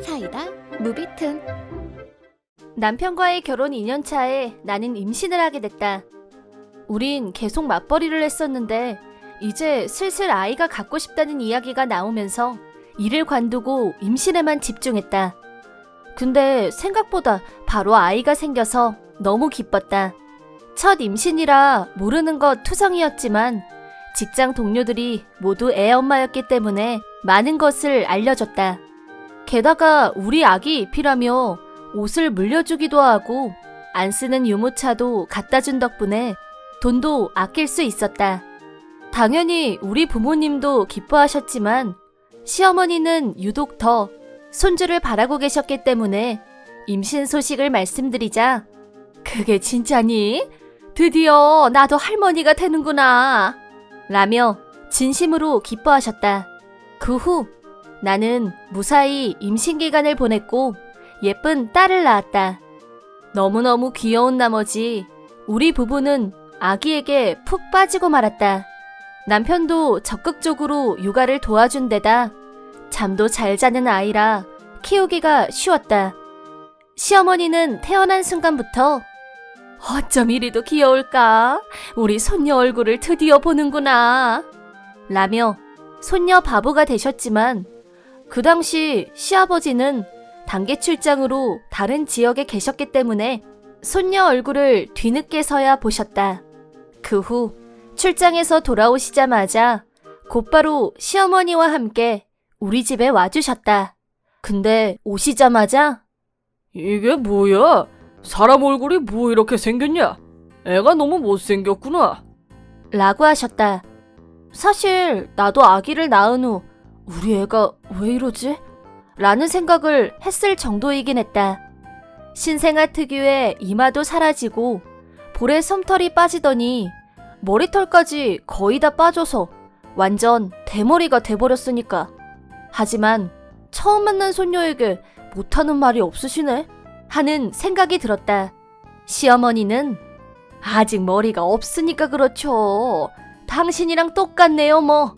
사이다 무비튼. 남편과의 결혼 2년 차에 나는 임신을 하게 됐다. 우린 계속 맞벌이를 했었는데 이제 슬슬 아이가 갖고 싶다는 이야기가 나오면서 일을 관두고 임신에만 집중했다. 근데 생각보다 바로 아이가 생겨서 너무 기뻤다. 첫 임신이라 모르는 것 투성이었지만 직장 동료들이 모두 애 엄마였기 때문에 많은 것을 알려줬다. 게다가 우리 아기 입히라며 옷을 물려주기도 하고 안 쓰는 유모차도 갖다 준 덕분에 돈도 아낄 수 있었다. 당연히 우리 부모님도 기뻐하셨지만 시어머니는 유독 더 손주를 바라고 계셨기 때문에 임신 소식을 말씀드리자 "그게 진짜니? 드디어 나도 할머니가 되는구나" 라며 진심으로 기뻐하셨다. 그 후 나는 무사히 임신 기간을 보냈고 예쁜 딸을 낳았다. 너무너무 귀여운 나머지 우리 부부는 아기에게 푹 빠지고 말았다. 남편도 적극적으로 육아를 도와준 데다 잠도 잘 자는 아이라 키우기가 쉬웠다. 시어머니는 태어난 순간부터 "어쩜 이리도 귀여울까? 우리 손녀 얼굴을 드디어 보는구나" 라며 손녀 바보가 되셨지만 그 당시 시아버지는 단기 출장으로 다른 지역에 계셨기 때문에 손녀 얼굴을 뒤늦게서야 보셨다. 그 후 출장에서 돌아오시자마자 곧바로 시어머니와 함께 우리 집에 와주셨다. 근데 오시자마자 이게 뭐야? 사람 얼굴이 뭐 이렇게 생겼냐? 애가 너무 못생겼구나. 라고 하셨다. 사실 나도 아기를 낳은 후 우리 애가 왜 이러지? 라는 생각을 했을 정도이긴 했다. 신생아 특유의 이마도 사라지고 볼에 솜털이 빠지더니 머리털까지 거의 다 빠져서 완전 대머리가 돼버렸으니까. 하지만 처음 만난 손녀에게 못하는 말이 없으시네? 하는 생각이 들었다. 시어머니는 "아직 머리가 없으니까 그렇죠. 당신이랑 똑같네요 뭐"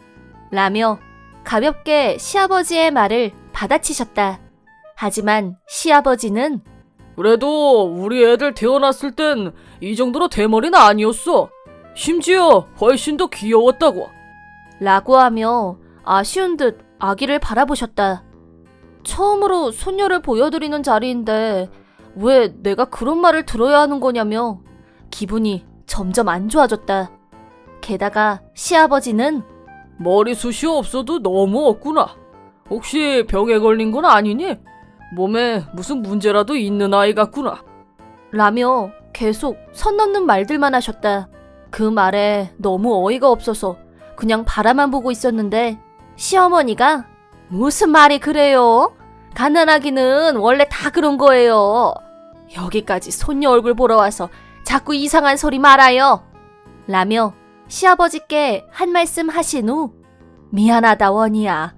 라며 가볍게 시아버지의 말을 받아치셨다. 하지만 시아버지는 그래도 우리 애들 태어났을 땐 이 정도로 대머리는 아니었어. 심지어 훨씬 더 귀여웠다고. 라고 하며 아쉬운 듯 아기를 바라보셨다. 처음으로 손녀를 보여드리는 자리인데 왜 내가 그런 말을 들어야 하는 거냐며 기분이 점점 안 좋아졌다. 게다가 시아버지는 머리숱이 없어도 너무 없구나. 혹시 병에 걸린 건 아니니? 몸에 무슨 문제라도 있는 아이 같구나. 라며 계속 선 넘는 말들만 하셨다. 그 말에 너무 어이가 없어서 그냥 바라만 보고 있었는데 시어머니가 "무슨 말이 그래요? 갓난아기는 원래 다 그런 거예요. 여기까지 손녀 얼굴 보러 와서 자꾸 이상한 소리 말아요" 라며 시아버지께 한 말씀 하신 후 "미안하다 원이야.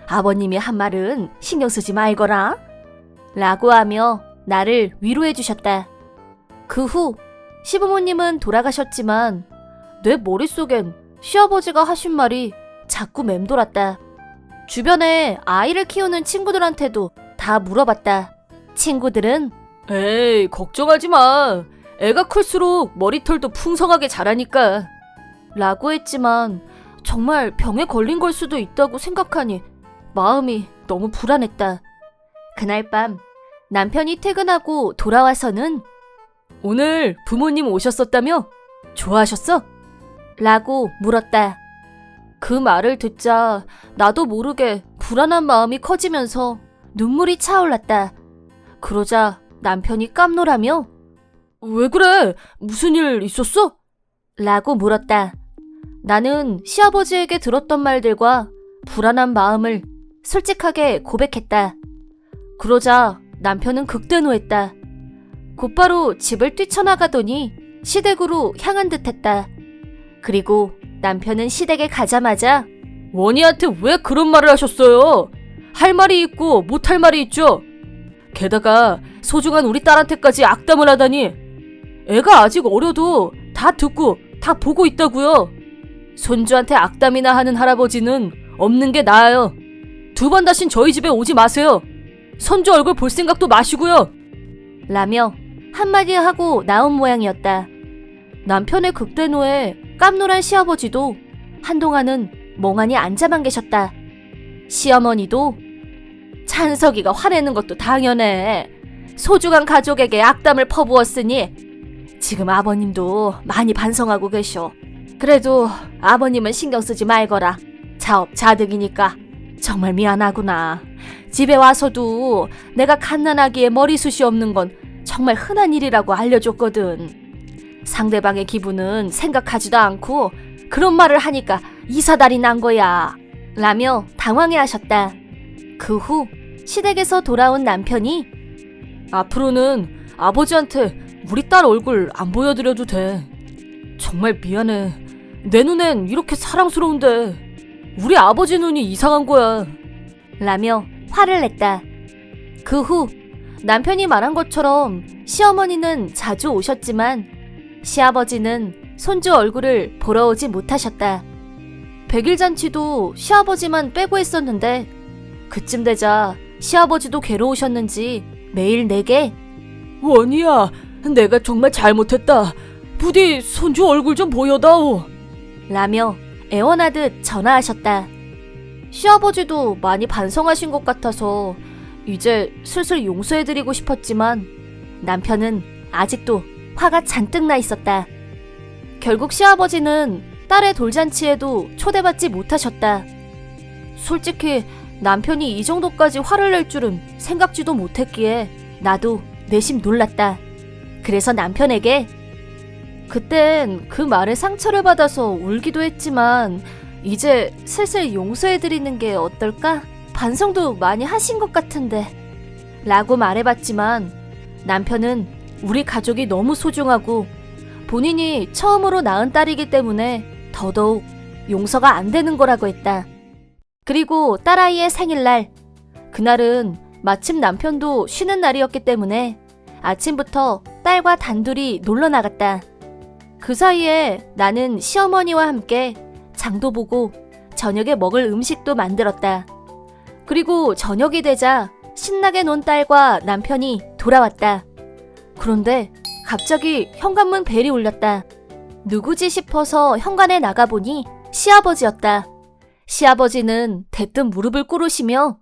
아버님이 한 말은 신경 쓰지 말거라" 라고 하며 나를 위로해 주셨다. 그 후 시부모님은 돌아가셨지만 내 머릿속엔 시아버지가 하신 말이 자꾸 맴돌았다. 주변에 아이를 키우는 친구들한테도 다 물어봤다. 친구들은 에이, 걱정하지 마. 애가 클수록 머리털도 풍성하게 자라니까. 라고 했지만 정말 병에 걸린 걸 수도 있다고 생각하니 마음이 너무 불안했다. 그날 밤 남편이 퇴근하고 돌아와서는 오늘 부모님 오셨었다며? 좋아하셨어? 라고 물었다. 그 말을 듣자 나도 모르게 불안한 마음이 커지면서 눈물이 차올랐다. 그러자 남편이 깜놀하며 왜 그래? 무슨 일 있었어? 라고 물었다. 나는 시아버지에게 들었던 말들과 불안한 마음을 솔직하게 고백했다. 그러자 남편은 극대노했다. 곧바로 집을 뛰쳐나가더니 시댁으로 향한 듯했다. 그리고 남편은 시댁에 가자마자 원희한테 왜 그런 말을 하셨어요? 할 말이 있고 못할 말이 있죠. 게다가 소중한 우리 딸한테까지 악담을 하다니. 애가 아직 어려도 다 듣고 다 보고 있다고요. 손주한테 악담이나 하는 할아버지는 없는 게 나아요. 두 번 다신 저희 집에 오지 마세요. 손주 얼굴 볼 생각도 마시고요. 라며 한마디 하고 나온 모양이었다. 남편의 극대노에 깜놀한 시아버지도 한동안은 멍하니 앉아만 계셨다. 시어머니도 찬석이가 화내는 것도 당연해. 소중한 가족에게 악담을 퍼부었으니 지금 아버님도 많이 반성하고 계셔. 그래도 아버님은 신경 쓰지 말거라. 자업자득이니까. 정말 미안하구나. 집에 와서도 내가 갓난아기의 머리숱이 없는 건 정말 흔한 일이라고 알려줬거든. 상대방의 기분은 생각하지도 않고 그런 말을 하니까 이사달이 난 거야. 라며 당황해하셨다. 그 후 시댁에서 돌아온 남편이 앞으로는 아버지한테 우리 딸 얼굴 안 보여드려도 돼. 정말 미안해. 내 눈엔 이렇게 사랑스러운데 우리 아버지 눈이 이상한 거야. 라며 화를 냈다. 그 후 남편이 말한 것처럼 시어머니는 자주 오셨지만 시아버지는 손주 얼굴을 보러 오지 못하셨다. 백일잔치도 시아버지만 빼고 했었는데 그쯤 되자 시아버지도 괴로우셨는지 매일 내게 원희야, 내가 정말 잘못했다. 부디 손주 얼굴 좀 보여다오. 라며 애원하듯 전화하셨다. 시아버지도 많이 반성하신 것 같아서 이제 슬슬 용서해드리고 싶었지만 남편은 아직도 화가 잔뜩 나 있었다. 결국 시아버지는 딸의 돌잔치에도 초대받지 못하셨다. 솔직히 남편이 이 정도까지 화를 낼 줄은 생각지도 못했기에 나도 내심 놀랐다. 그래서 남편에게 그땐 그 말에 상처를 받아서 울기도 했지만 이제 슬슬 용서해드리는 게 어떨까? 반성도 많이 하신 것 같은데 라고 말해봤지만 남편은 우리 가족이 너무 소중하고 본인이 처음으로 낳은 딸이기 때문에 더더욱 용서가 안 되는 거라고 했다. 그리고 딸아이의 생일날, 그날은 마침 남편도 쉬는 날이었기 때문에 아침부터 딸과 단둘이 놀러 나갔다. 그 사이에 나는 시어머니와 함께 장도 보고 저녁에 먹을 음식도 만들었다. 그리고 저녁이 되자 신나게 논 딸과 남편이 돌아왔다. 그런데 갑자기 현관문 벨이 울렸다. 누구지 싶어서 현관에 나가보니 시아버지였다. 시아버지는 대뜸 무릎을 꿇으시며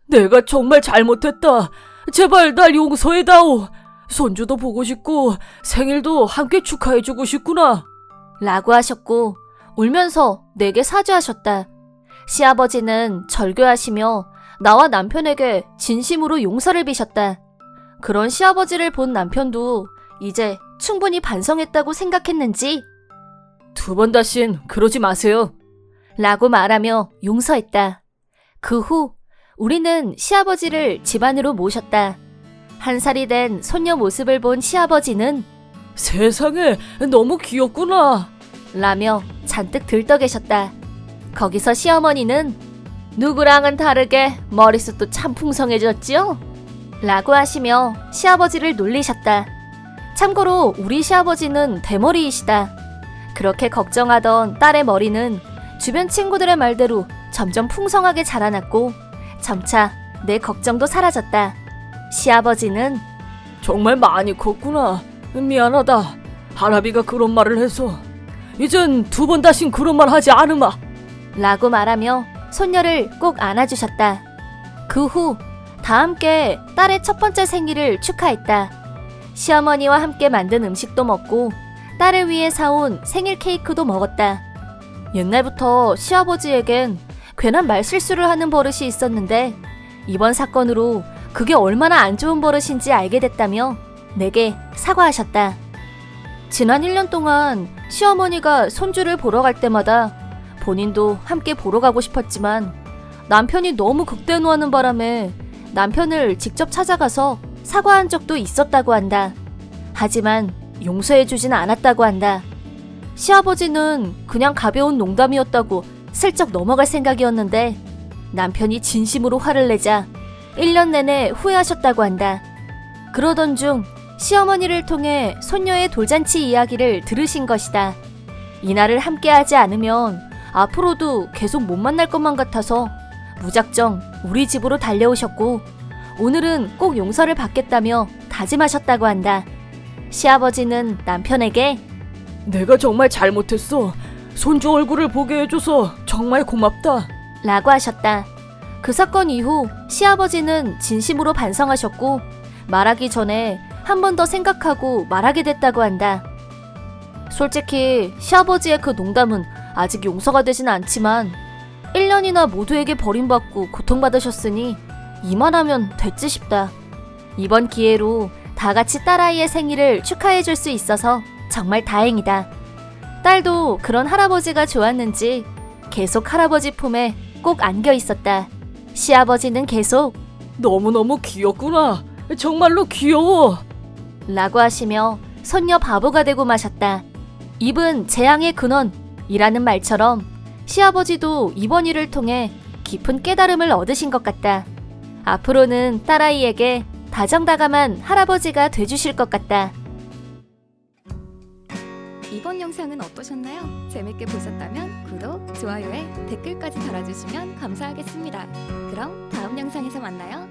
내가 정말 잘못했다. 제발 날 용서해다오. 손주도 보고 싶고 생일도 함께 축하해주고 싶구나. 라고 하셨고 울면서 내게 사죄하셨다. 시아버지는 절규하시며 나와 남편에게 진심으로 용서를 비셨다. 그런 시아버지를 본 남편도 이제 충분히 반성했다고 생각했는지 두 번 다신 그러지 마세요. 라고 말하며 용서했다. 그 후 우리는 시아버지를 집 안으로 모셨다. 1살이 된 손녀 모습을 본 시아버지는 세상에 너무 귀엽구나. 라며 잔뜩 들떠 계셨다. 거기서 시어머니는 누구랑은 다르게 머리숱도 참 풍성해졌지요? 라고 하시며 시아버지를 놀리셨다. 참고로 우리 시아버지는 대머리이시다. 그렇게 걱정하던 딸의 머리는 주변 친구들의 말대로 점점 풍성하게 자라났고 점차 내 걱정도 사라졌다. 시아버지는 정말 많이 컸구나. 미안하다. 할아비가 그런 말을 해서. 이젠 두 번 다신 그런 말 하지 않으마. 라고 말하며 손녀를 꼭 안아주셨다. 그 후 다 함께 딸의 첫 번째 생일을 축하했다. 시어머니와 함께 만든 음식도 먹고 딸을 위해 사온 생일 케이크도 먹었다. 옛날부터 시아버지에겐 괜한 말실수를 하는 버릇이 있었는데 이번 사건으로 그게 얼마나 안 좋은 버릇인지 알게 됐다며 내게 사과하셨다. 지난 1년 동안 시어머니가 손주를 보러 갈 때마다 본인도 함께 보러 가고 싶었지만 남편이 너무 극대노하는 바람에 남편을 직접 찾아가서 사과한 적도 있었다고 한다. 하지만 용서해주진 않았다고 한다. 시아버지는 그냥 가벼운 농담이었다고 슬쩍 넘어갈 생각이었는데 남편이 진심으로 화를 내자 1년 내내 후회하셨다고 한다. 그러던 중 시어머니를 통해 손녀의 돌잔치 이야기를 들으신 것이다. 이날을 함께하지 않으면 앞으로도 계속 못 만날 것만 같아서 무작정 우리 집으로 달려오셨고 오늘은 꼭 용서를 받겠다며 다짐하셨다고 한다. 시아버지는 남편에게 내가 정말 잘못했어. 손주 얼굴을 보게 해줘서 정말 고맙다. 라고 하셨다. 그 사건 이후 시아버지는 진심으로 반성하셨고 말하기 전에 한 번 더 생각하고 말하게 됐다고 한다. 솔직히 시아버지의 그 농담은 아직 용서가 되진 않지만 1년이나 모두에게 버림받고 고통받으셨으니 이만하면 됐지 싶다. 이번 기회로 다 같이 딸아이의 생일을 축하해줄 수 있어서 정말 다행이다. 딸도 그런 할아버지가 좋았는지 계속 할아버지 품에 꼭 안겨 있었다. 시아버지는 계속 너무너무 귀엽구나. 정말로 귀여워. 라고 하시며 손녀 바보가 되고 마셨다. 입은 재앙의 근원이라는 말처럼 시아버지도 이번 일을 통해 깊은 깨달음을 얻으신 것 같다. 앞으로는 딸아이에게 다정다감한 할아버지가 돼주실 것 같다. 이번 영상은 어떠셨나요? 재밌게 보셨다면 구독, 좋아요에 댓글까지 달아주시면 감사하겠습니다. 그럼 다음 영상에서 만나요.